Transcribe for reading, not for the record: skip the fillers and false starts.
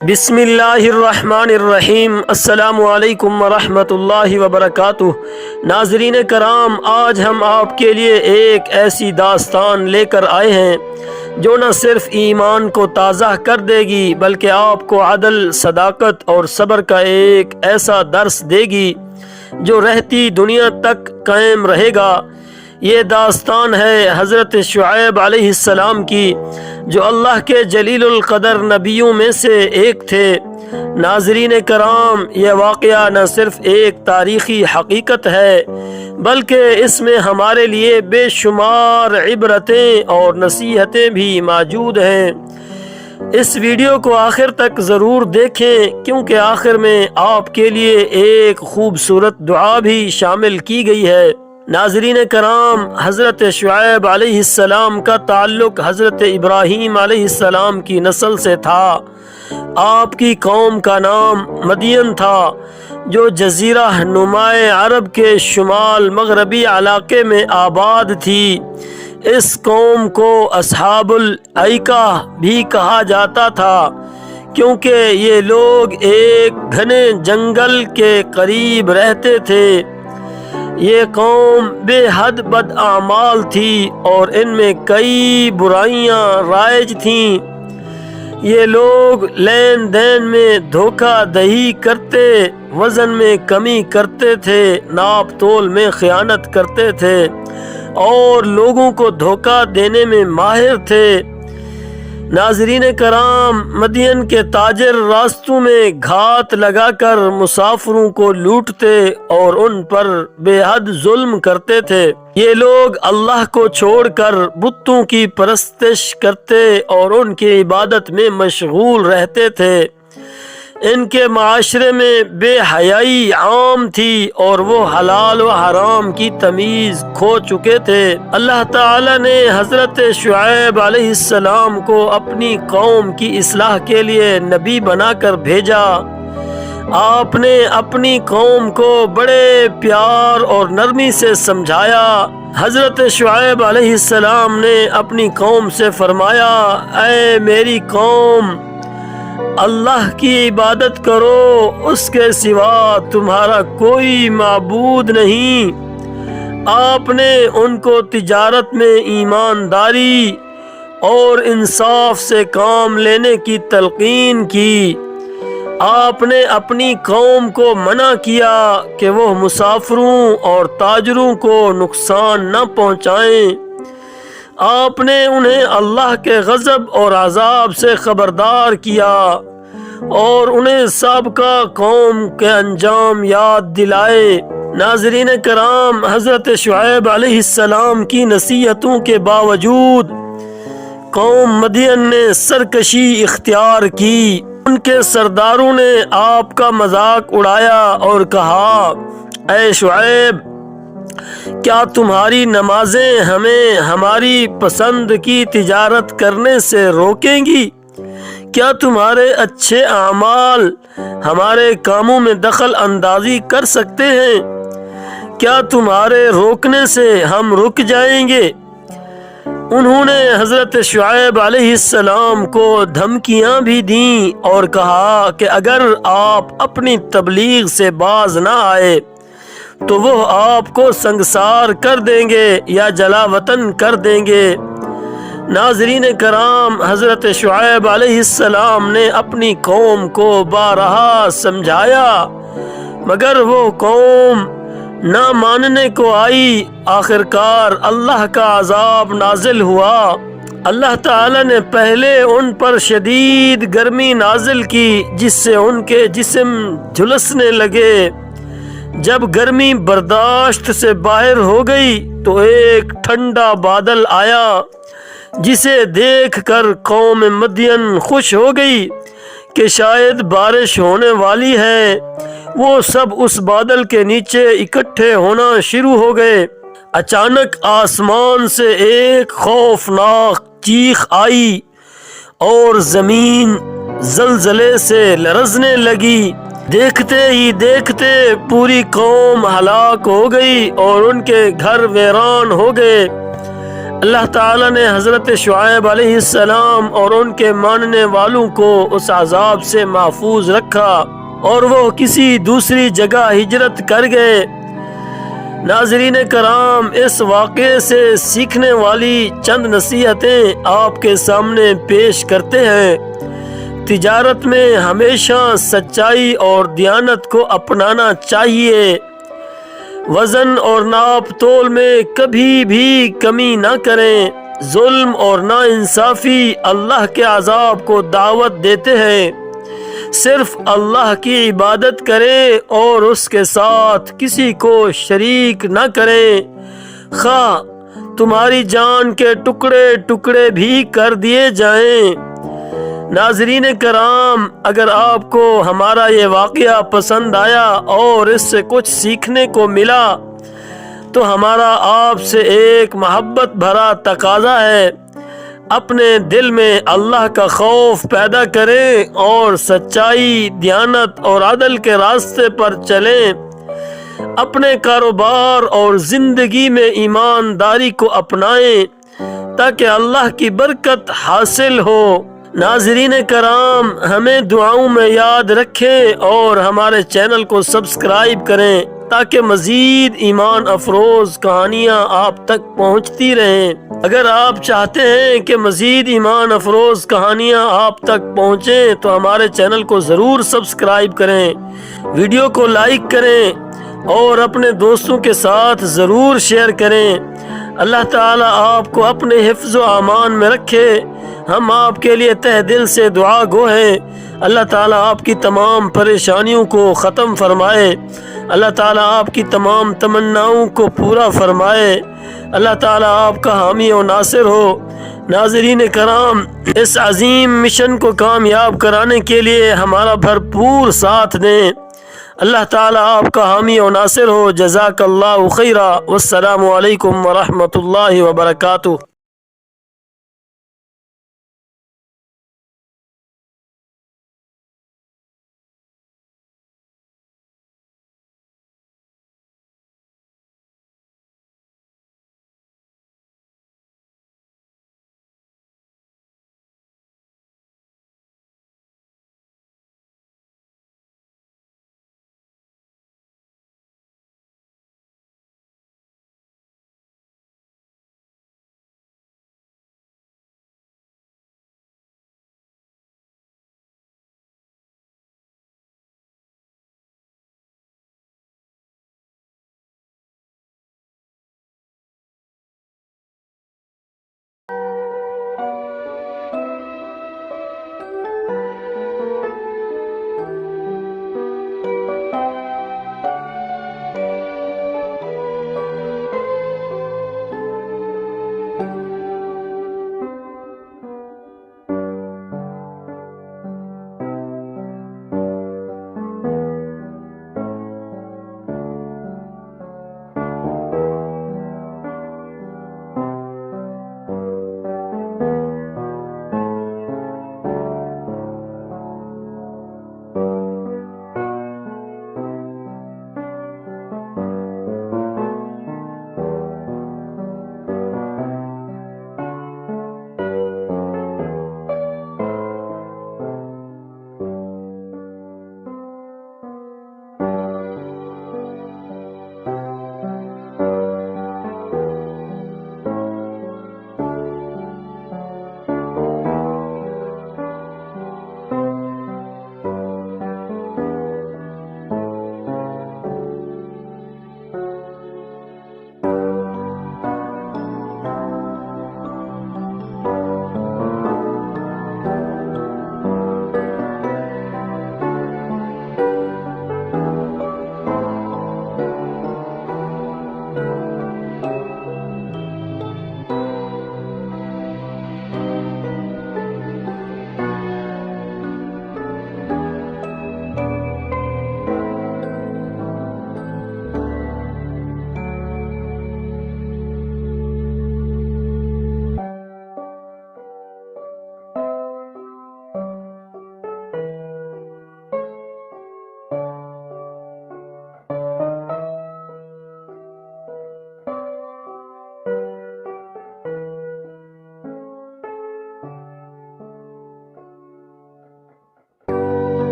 بسم اللہ الرحمن الرحیم۔ السلام علیکم ورحمۃ اللہ وبرکاتہ۔ ناظرین کرام، آج ہم آپ کے لیے ایک ایسی داستان لے کر آئے ہیں جو نہ صرف ایمان کو تازہ کر دے گی بلکہ آپ کو عدل، صداقت اور صبر کا ایک ایسا درس دے گی جو رہتی دنیا تک قائم رہے گا۔ یہ داستان ہے حضرت شعیب علیہ السلام کی، جو اللہ کے جلیل القدر نبیوں میں سے ایک تھے۔ ناظرین کرام، یہ واقعہ نہ صرف ایک تاریخی حقیقت ہے بلکہ اس میں ہمارے لیے بے شمار عبرتیں اور نصیحتیں بھی موجود ہیں۔ اس ویڈیو کو آخر تک ضرور دیکھیں کیونکہ آخر میں آپ کے لیے ایک خوبصورت دعا بھی شامل کی گئی ہے۔ ناظرین کرام، حضرت شعیب علیہ السلام کا تعلق حضرت ابراہیم علیہ السلام کی نسل سے تھا۔ آپ کی قوم کا نام مدین تھا، جو جزیرہ نمائے عرب کے شمال مغربی علاقے میں آباد تھی۔ اس قوم کو اصحاب الایکہ بھی کہا جاتا تھا کیونکہ یہ لوگ ایک گھنے جنگل کے قریب رہتے تھے۔ یہ قوم بے حد بد اعمال تھی اور ان میں کئی برائیاں رائج تھیں۔ یہ لوگ لین دین میں دھوکہ دہی کرتے، وزن میں کمی کرتے تھے، ناپ تول میں خیانت کرتے تھے اور لوگوں کو دھوکہ دینے میں ماہر تھے۔ ناظرین کرام، مدین کے تاجر راستوں میں گھات لگا کر مسافروں کو لوٹتے اور ان پر بے حد ظلم کرتے تھے۔ یہ لوگ اللہ کو چھوڑ کر بتوں کی پرستش کرتے اور ان کی عبادت میں مشغول رہتے تھے۔ ان کے معاشرے میں بے حیائی عام تھی اور وہ حلال و حرام کی تمیز کھو چکے تھے۔ اللہ تعالی نے حضرت شعیب علیہ السلام کو اپنی قوم کی اصلاح کے لیے نبی بنا کر بھیجا۔ آپ نے اپنی قوم کو بڑے پیار اور نرمی سے سمجھایا۔ حضرت شعیب علیہ السلام نے اپنی قوم سے فرمایا، اے میری قوم، اللہ کی عبادت کرو، اس کے سوا تمہارا کوئی معبود نہیں۔ آپ نے ان کو تجارت میں ایمانداری اور انصاف سے کام لینے کی تلقین کی۔ آپ نے اپنی قوم کو منع کیا کہ وہ مسافروں اور تاجروں کو نقصان نہ پہنچائیں۔ آپ نے انہیں اللہ کے غضب اور عذاب سے خبردار کیا اور انہیں سابقہ قوم کے انجام یاد دلائے۔ ناظرین کرام، حضرت شعیب علیہ السلام کی نصیحتوں کے باوجود قوم مدین نے سرکشی اختیار کی۔ ان کے سرداروں نے آپ کا مذاق اڑایا اور کہا، اے شعیب، کیا تمہاری نمازیں ہمیں ہماری پسند کی تجارت کرنے سے روکیں گی؟ کیا تمہارے اچھے اعمال ہمارے کاموں میں دخل اندازی کر سکتے ہیں؟ کیا تمہارے روکنے سے ہم رک جائیں گے؟ انہوں نے حضرت شعیب علیہ السلام کو دھمکیاں بھی دیں اور کہا کہ اگر آپ اپنی تبلیغ سے باز نہ آئے تو وہ آپ کو سنگسار کر دیں گے یا جلا وطن کر دیں گے۔ ناظرین کرام، حضرت شعیب علیہ السلام نے اپنی قوم کو بارہا سمجھایا مگر وہ قوم نہ ماننے کو آئی۔ آخرکار اللہ کا عذاب نازل ہوا۔ اللہ تعالی نے پہلے ان پر شدید گرمی نازل کی جس سے ان کے جسم جھلسنے لگے۔ جب گرمی برداشت سے باہر ہو گئی تو ایک ٹھنڈا بادل آیا جسے دیکھ کر قوم مدین خوش ہو گئی کہ شاید بارش ہونے والی ہے۔ وہ سب اس بادل کے نیچے اکٹھے ہونا شروع ہو گئے۔ اچانک آسمان سے ایک خوفناک چیخ آئی اور زمین زلزلے سے لرزنے لگی۔ دیکھتے ہی دیکھتے پوری قوم ہلاک ہو گئی اور ان کے گھر ویران ہو گئے۔ اللہ تعالیٰ نے حضرت شعیب علیہ السلام اور ان کے ماننے والوں کو اس عذاب سے محفوظ رکھا اور وہ کسی دوسری جگہ ہجرت کر گئے۔ ناظرین کرام، اس واقعے سے سیکھنے والی چند نصیحتیں آپ کے سامنے پیش کرتے ہیں۔ تجارت میں ہمیشہ سچائی اور دیانت کو اپنانا چاہیے۔ وزن اور ناپ تول میں کبھی بھی کمی نہ کریں۔ ظلم اور ناانصافی اللہ کے عذاب کو دعوت دیتے ہیں۔ صرف اللہ کی عبادت کریں اور اس کے ساتھ کسی کو شریک نہ کریں، خواہ تمہاری جان کے ٹکڑے ٹکڑے بھی کر دیے جائیں۔ ناظرین کرام، اگر آپ کو ہمارا یہ واقعہ پسند آیا اور اس سے کچھ سیکھنے کو ملا تو ہمارا آپ سے ایک محبت بھرا تقاضا ہے، اپنے دل میں اللہ کا خوف پیدا کریں اور سچائی، دیانت اور عدل کے راستے پر چلیں۔ اپنے کاروبار اور زندگی میں ایمانداری کو اپنائیں تاکہ اللہ کی برکت حاصل ہو۔ ناظرین کرام، ہمیں دعاؤں میں یاد رکھیں اور ہمارے چینل کو سبسکرائب کریں تاکہ مزید ایمان افروز کہانیاں آپ تک پہنچتی رہیں۔ اگر آپ چاہتے ہیں کہ مزید ایمان افروز کہانیاں آپ تک پہنچیں تو ہمارے چینل کو ضرور سبسکرائب کریں، ویڈیو کو لائک کریں اور اپنے دوستوں کے ساتھ ضرور شیئر کریں۔ اللہ تعالیٰ آپ کو اپنے حفظ و امان میں رکھے۔ ہم آپ کے لیے تہ دل سے دعا گو ہیں۔ اللہ تعالیٰ آپ کی تمام پریشانیوں کو ختم فرمائے۔ اللہ تعالیٰ آپ کی تمام تمناؤں کو پورا فرمائے۔ اللہ تعالیٰ آپ کا حامی و ناصر ہو۔ ناظرین کرام، اس عظیم مشن کو کامیاب کرانے کے لیے ہمارا بھرپور ساتھ دیں۔ اللہ تعالیٰ آپ کا حامی و ناصر ہو۔ جزاک اللہ خیرا۔ والسلام علیکم ورحمۃ اللہ وبرکاتہ۔